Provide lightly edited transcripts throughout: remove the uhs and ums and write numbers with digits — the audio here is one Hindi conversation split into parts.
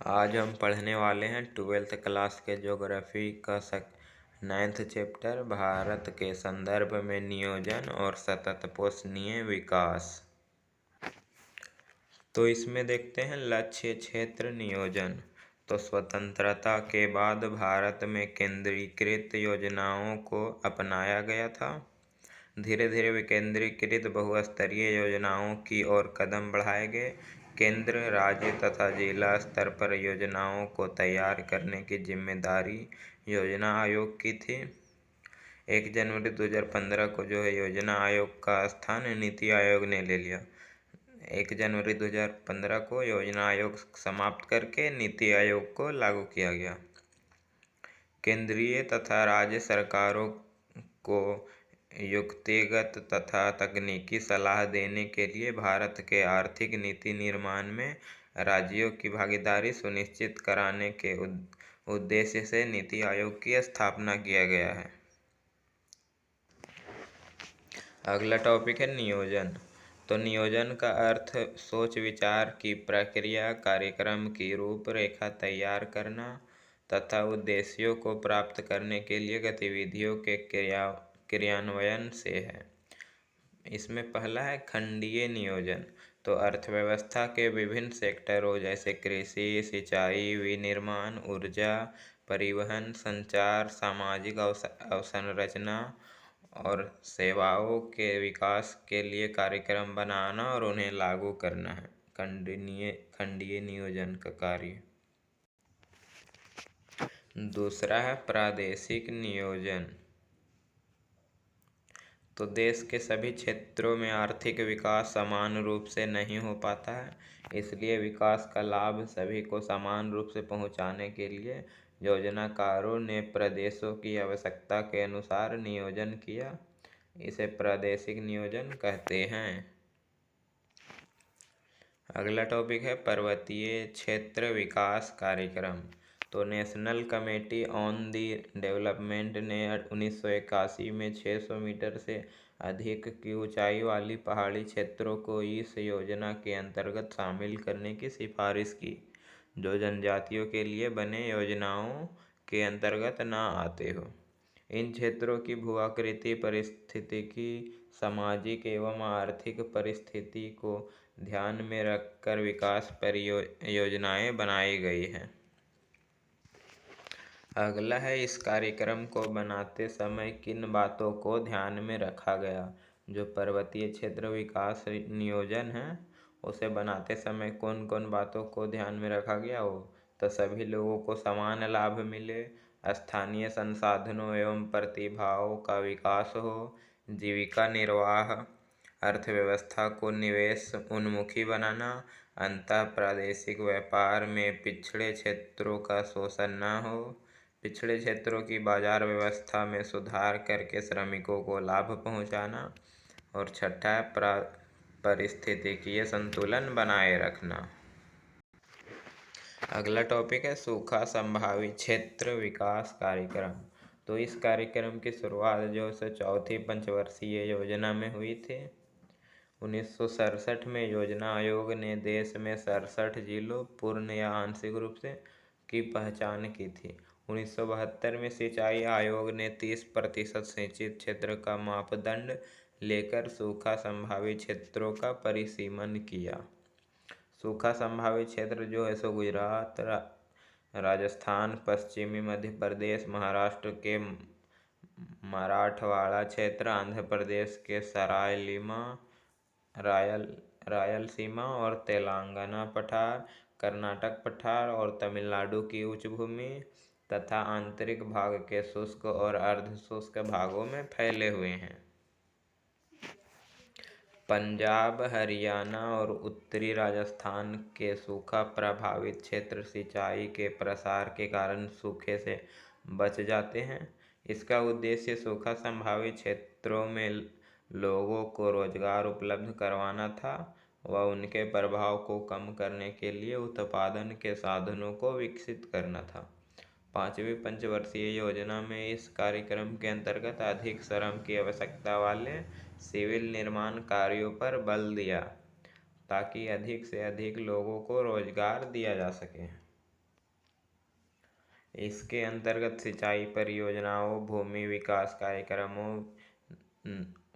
आज हम पढ़ने वाले हैं 12th क्लास के ज्योग्राफी का 9th चैप्टर भारत के संदर्भ में नियोजन और सतत पोषणीय विकास। तो इसमें देखते हैं लक्ष्य क्षेत्र नियोजन। तो स्वतंत्रता के बाद भारत में केंद्रीकृत योजनाओं को अपनाया गया था। धीरे धीरे विकेंद्रीकृत बहुस्तरीय योजनाओं की ओर कदम बढ़ाए गए। केंद्र, राज्य तथा जिला स्तर पर योजनाओं को तैयार करने की जिम्मेदारी योजना आयोग की थी। 1 जनवरी 2015 को जो है योजना आयोग का स्थान नीति आयोग ने ले लिया। 1 जनवरी 2015 को योजना आयोग समाप्त करके नीति आयोग को लागू किया गया। केंद्रीय तथा राज्य सरकारों को युक्तिगत तथा तकनीकी सलाह देने के लिए भारत के आर्थिक नीति निर्माण में राज्यों की भागीदारी सुनिश्चित कराने के उद्देश्य से नीति आयोग की स्थापना किया गया है। अगला टॉपिक है नियोजन। तो नियोजन का अर्थ सोच विचार की प्रक्रिया, कार्यक्रम की रूपरेखा तैयार करना तथा उद्देश्यों को प्राप्त करने के लिए गतिविधियों के क्रियान्वयन से है। इसमें पहला है खंडीय नियोजन। तो अर्थव्यवस्था के विभिन्न सेक्टरों जैसे कृषि, सिंचाई, विनिर्माण, ऊर्जा, परिवहन, संचार, सामाजिक अवसंरचना और सेवाओं के विकास के लिए कार्यक्रम बनाना और उन्हें लागू करना है खंडीय नियोजन का कार्य। दूसरा है प्रादेशिक नियोजन। तो देश के सभी क्षेत्रों में आर्थिक विकास समान रूप से नहीं हो पाता है, इसलिए विकास का लाभ सभी को समान रूप से पहुंचाने के लिए योजनाकारों ने प्रदेशों की आवश्यकता के अनुसार नियोजन किया। इसे प्रादेशिक नियोजन कहते हैं। अगला टॉपिक है पर्वतीय क्षेत्र विकास कार्यक्रम। तो national committee on the development ने 1981 में 600 मीटर से अधिक की ऊंचाई वाली पहाड़ी क्षेत्रों को इस योजना के अंतर्गत शामिल करने की सिफारिश की, जो जनजातियों के लिए बने योजनाओं के अंतर्गत न आते हो। इन क्षेत्रों की भू-आकृति, पारिस्थितिकी, सामाजिक एवं आर्थिक परिस्थिति को ध्यान में रखकर विकास परियोजनाएं बनाई गई हैं। अगला है इस कार्यक्रम को बनाते समय किन बातों को ध्यान में रखा गया। जो पर्वतीय क्षेत्र विकास नियोजन है उसे बनाते समय कौन कौन बातों को ध्यान में रखा गया हो। तो सभी लोगों को समान लाभ मिले, स्थानीय संसाधनों एवं प्रतिभाओं का विकास हो, जीविका निर्वाह, अर्थव्यवस्था को निवेश उन्मुखी बनाना, अंतर प्रादेशिक व्यापार में पिछड़े क्षेत्रों का शोषण न हो, पिछड़े क्षेत्रों की बाजार व्यवस्था में सुधार करके श्रमिकों को लाभ पहुंचाना, और छठा पारिस्थितिकीय संतुलन बनाए रखना। अगला टॉपिक है सूखा संभावित क्षेत्र विकास कार्यक्रम। तो इस कार्यक्रम की शुरुआत जो चौथी पंचवर्षीय योजना में हुई थी। 1967 में योजना आयोग ने देश में 67 जिलों, पूर्ण या आंशिक रूप से, की पहचान की थी। 1972 में सिंचाई आयोग ने 30% सिंचित क्षेत्र का मापदंड लेकर सूखा संभावित क्षेत्रों का परिसीमन किया। सूखा संभावित क्षेत्र जो है सो गुजरात, राजस्थान, पश्चिमी मध्य प्रदेश, महाराष्ट्र के मराठवाड़ा क्षेत्र, आंध्र प्रदेश के रायलसीमा और तेलंगाना पठार, कर्नाटक पठार और तमिलनाडु की उच्च भूमि तथा आंतरिक भाग के शुष्क और अर्धशुष्क भागों में फैले हुए हैं। पंजाब, हरियाणा और उत्तरी राजस्थान के सूखा प्रभावित क्षेत्र सिंचाई के प्रसार के कारण सूखे से बच जाते हैं। इसका उद्देश्य सूखा संभावित क्षेत्रों में लोगों को रोजगार उपलब्ध करवाना था व उनके प्रभाव को कम करने के लिए उत्पादन के साधनों को विकसित करना था। 5वीं पंचवर्षीय योजना में इस कार्यक्रम के अंतर्गत अधिक श्रम की आवश्यकता वाले सिविल निर्माण कार्यों पर बल दिया ताकि अधिक से अधिक लोगों को रोजगार दिया जा सके। इसके अंतर्गत सिंचाई परियोजनाओं, भूमि विकास कार्यक्रमों,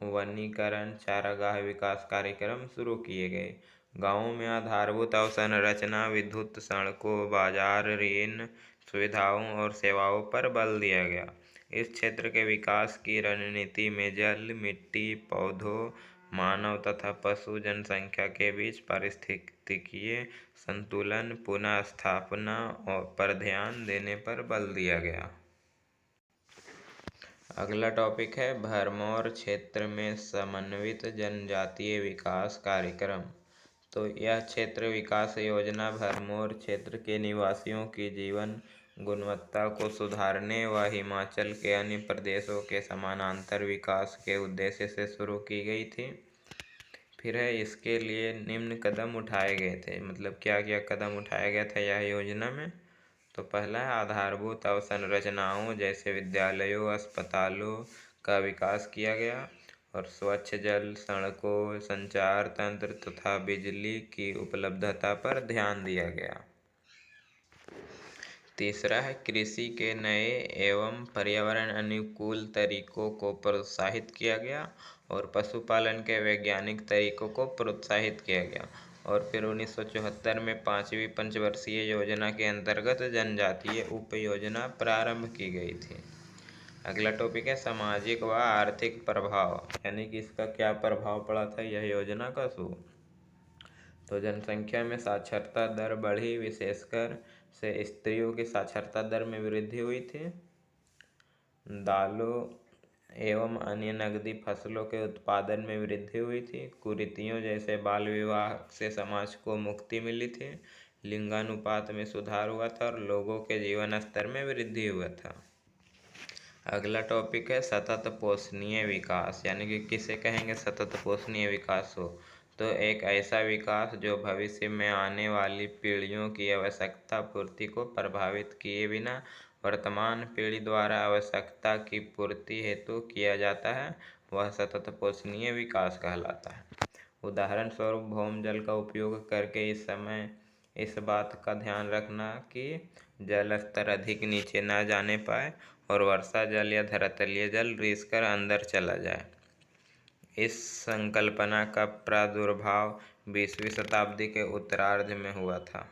वनीकरण, चारागाह विकास कार्यक्रम शुरू किए गए। गाँवों में आधारभूत अवसंरचना, विद्युत, सड़कों, बाजार, ऋण सुविधाओं और सेवाओं पर बल दिया गया। इस क्षेत्र के विकास की रणनीति में जल, मिट्टी, पौधों, मानव तथा पशु जनसंख्या के बीच पारिस्थितिकीय संतुलन पुनः स्थापना पर ध्यान देने पर बल दिया गया। अगला टॉपिक है भरमौर क्षेत्र में समन्वित जनजातीय विकास कार्यक्रम। तो यह क्षेत्र विकास योजना भरमौर क्षेत्र के निवासियों की जीवन गुणवत्ता को सुधारने व हिमाचल के अन्य प्रदेशों के समानांतर विकास के उद्देश्य से शुरू की गई थी। फिर है इसके लिए निम्न कदम उठाए गए थे। मतलब क्या क्या कदम उठाया गया था यह योजना में। तो पहला है आधारभूत अवसंरचनाओं जैसे विद्यालयों, अस्पतालों का विकास किया गया और स्वच्छ जल, सड़कों, संचार तंत्र तथा बिजली की उपलब्धता पर ध्यान दिया गया। तीसरा है कृषि के नए एवं पर्यावरण अनुकूल तरीकों को प्रोत्साहित किया गया और पशुपालन के वैज्ञानिक तरीकों को प्रोत्साहित किया गया। और फिर 1974 में 5वीं पंचवर्षीय योजना के अंतर्गत जनजातीय उप योजना प्रारंभ की गई थी। अगला टॉपिक है सामाजिक व आर्थिक प्रभाव, यानी कि इसका क्या प्रभाव पड़ा था यह योजना का। तो जनसंख्या में साक्षरता दर बढ़ी, विशेषकर से स्त्रियों की साक्षरता दर में वृद्धि हुई थी। दालों एवं अन्य नकदी फसलों के उत्पादन में वृद्धि हुई थी। कुरीतियों जैसे बाल विवाह से समाज को मुक्ति मिली थी। लिंगानुपात में सुधार हुआ था और लोगों के जीवन स्तर में वृद्धि हुआ था। अगला टॉपिक है सतत पोषणीय विकास, यानी कि किसे कहेंगे सतत पोषणीय विकास हो। तो एक ऐसा विकास जो भविष्य में आने वाली पीढ़ियों की आवश्यकता पूर्ति को प्रभावित किए बिना वर्तमान पीढ़ी द्वारा आवश्यकता की पूर्ति हेतु किया जाता है, वह सतत पोषणीय विकास कहलाता है। उदाहरण स्वरूप भौम जल का उपयोग करके इस समय इस बात का ध्यान रखना कि जल स्तर अधिक नीचे न जाने पाए और वर्षा जल या धरातलीय जल रिस कर अंदर चला जाए। इस संकल्पना का प्रादुर्भाव 20वीं शताब्दी के उत्तरार्ध में हुआ था।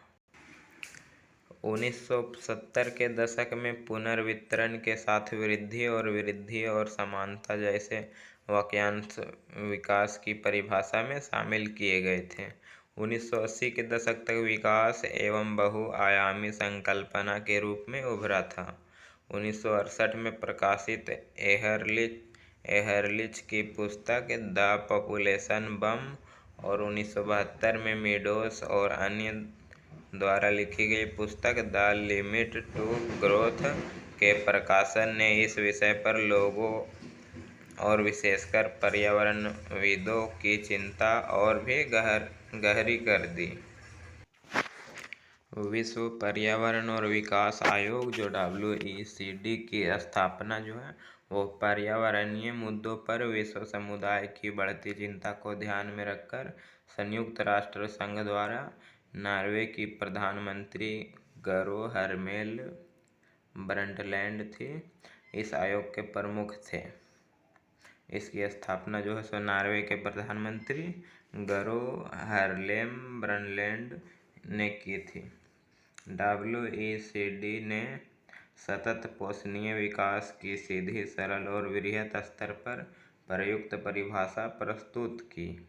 1970 के दशक में पुनर्वितरण के साथ वृद्धि और समानता जैसे वाक्यांश विकास की परिभाषा में शामिल किए गए थे। 1980 के दशक तक विकास एवं बहुआयामी संकल्पना के रूप में उभरा था। 1968 में प्रकाशित एहरलिच की पुस्तक द पॉपुलेशन बम और 1972 में मीडोस और अन्य द्वारा लिखी गई पुस्तक द लिमिट टू ग्रोथ के प्रकाशन ने इस विषय पर लोगों और विशेषकर पर्यावरणविदों की चिंता और भी गहरी कर दी। विश्व पर्यावरण और विकास आयोग जो WECD की स्थापना जो है वो पर्यावरणीय मुद्दों पर विश्व समुदाय की बढ़ती चिंता को ध्यान में रखकर संयुक्त राष्ट्र संघ द्वारा नॉर्वे की प्रधानमंत्री गरो हरमेल ब्रंटलैंड थी, इस आयोग के प्रमुख थे। इसकी स्थापना जो है सो नॉर्वे के प्रधानमंत्री गरो हरलेम ब्रंटलैंड ने की थी। WECD ने सतत पोषणीय विकास की सीधी, सरल और वृहत स्तर पर प्रयुक्त परिभाषा प्रस्तुत की।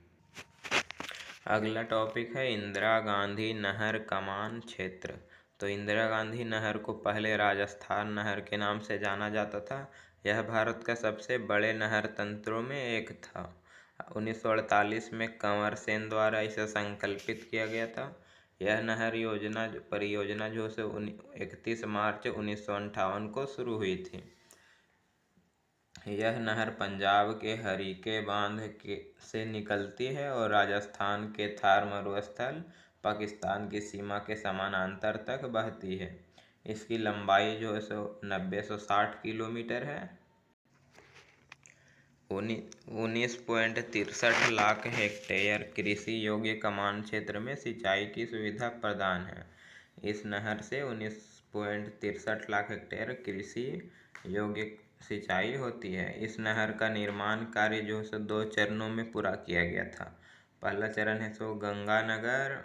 अगला टॉपिक है इंदिरा गांधी नहर कमान क्षेत्र। तो इंदिरा गांधी नहर को पहले राजस्थान नहर के नाम से जाना जाता था। यह भारत का सबसे बड़े नहर तंत्रों में एक था। 1948 में कंवर सेन द्वारा इसे संकल्पित किया गया था। यह नहर परियोजना जो से 31 मार्च 1958 को शुरू हुई थी। यह नहर पंजाब के हरीके बांध से निकलती है और राजस्थान के थार मरुस्थल पाकिस्तान की सीमा के समानांतर तक बहती है। इसकी लंबाई जो है सो 960 किलोमीटर है। 19.63 लाख हेक्टेयर कृषि योग्य कमान क्षेत्र में सिंचाई की सुविधा प्रदान है। इस नहर से 5.63 लाख हेक्टेयर कृषि योग्य सिंचाई होती है। इस नहर का निर्माण कार्य जो है सो 2 चरणों में पूरा किया गया था। पहला चरण है सो गंगानगर,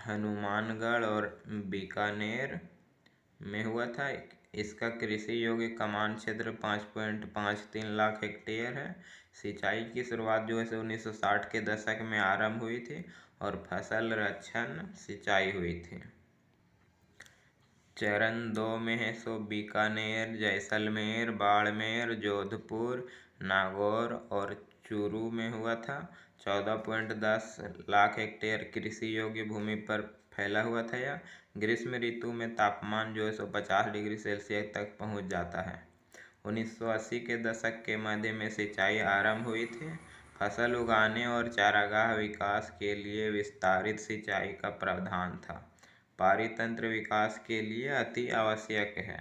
हनुमानगढ़ और बीकानेर में हुआ था। इसका कृषि योग्य कमान क्षेत्र 5.53 लाख हेक्टेयर है। सिंचाई की शुरुआत जो है सो 1960 के दशक में आरंभ हुई थी और फसल रक्षण सिंचाई हुई थी। चरण 2 में है सो बीकानेर, जैसलमेर, बाड़मेर, जोधपुर, नागौर और चूरू में हुआ था। 14.10 लाख हेक्टेयर कृषि योग्य भूमि पर फैला हुआ था। यह ग्रीष्म ऋतु में तापमान जो है सो 50 डिग्री सेल्सियस तक पहुंच जाता है। 1980 के दशक के मध्य में सिंचाई आरंभ हुई थी। फसल उगाने और चारागाह विकास के लिए विस्तारित सिंचाई का प्रावधान था। पारितंत्र विकास के लिए अति आवश्यक है।